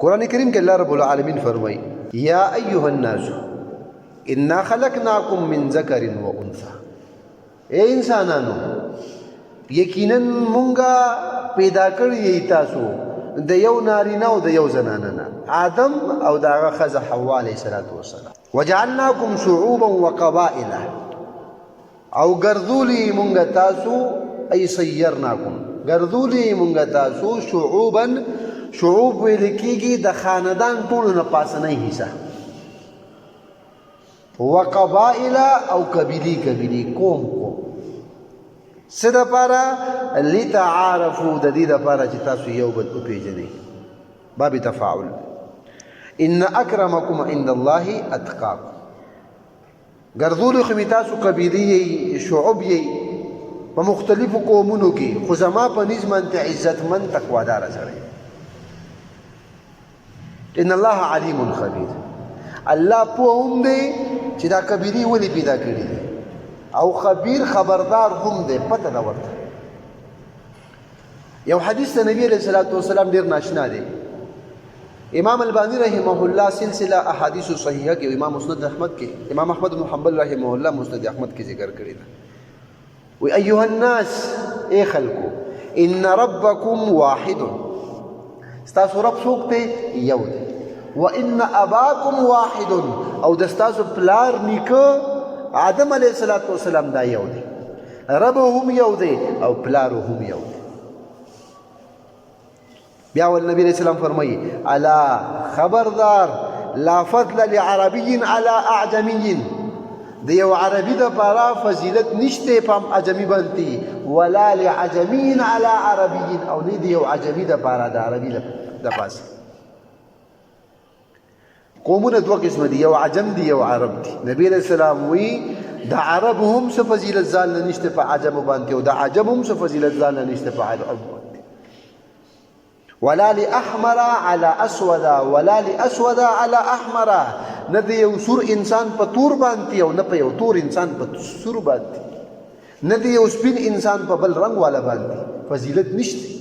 قرآن کریم کې الله رب العالمین فرمایي یا ایها الناس انا خلقناکم من ذکر و انثى. اے انسانانو یقینا مونږه پیدا کړی تاسو د یو نارینه او د یو زنانه نه، آدم او د هغه ښځه حوا علیه السلام. وجعلناکم شعوبا وقبائل، او ګرځولي مونږ تاسو، ای صیرناکم ګرځولي مونږ تاسو شعوبا، شعوب ویل کېږي د خاندان ټولو نه پاسنۍ حصه، وقبائل او قبیلې قوم څه دپاره؟ لتعارفوا، د دې دپاره چې تاسو یو بل وپېژنئ، باب تفاعل. ان اکرمکم عند الله اتقاکم، ګرځولي خو مې تاسو قبیلې یئ، شعوب یئ په مختلفو قومونو کې، خو زما په نظ باندې عزتمند تقواداره سړی. ان الله علیم خبیر، الله پوه هم دی چې دا قبیلې ولې پیدا کړي دي، او خبیر خبردار هم دی، پته ده ورته. یو حدیث د نبی علیه الصلاة والسلام ډېر ناشنا دی. امام البانی رحمه الله سلسله احادیث صحیحه کې، امام مسند احمد کې، امام احمد بن حنبل رحمه الله مسند احمد کې ذکر کړی ده. وی ایها الناس، ای خلکو، ان ربکم واحد، ستاسو رب څوک دی؟ یو دی. وان اباکم واحد، او د ستاسو پلار نیکه آدم علیه السلام دا یو دی، رب هم یو دی او پلار هم یو دی. بیا ول نبی علیہ السلام فرمایي الا خبردار، لا فضل لعربی علی اعجمی، د یو عربي دپاره فضیلت نشته په عجمي باندې، ولا لعجمی علی عربی، او نه د یو عجمي دپاره د عربي د پاسه. قومونه دوه قسمه دي، یو عجم دي یو عرب دي. نبی علیہ السلام وی د عرب هم څه فضیلت ځان نه نشته په عجم باندې، او د عجم هم څه فضیلت ځان نه نشته په عرب باندې. ولا لاحمر على اسود، ولا لاسود على احمر، نه د یو سور انسان په تور باندې او نه په یو تور انسان په سور باندې، نه د یو سپین انسان په بل رنگ والا باندې فضیلت نشته.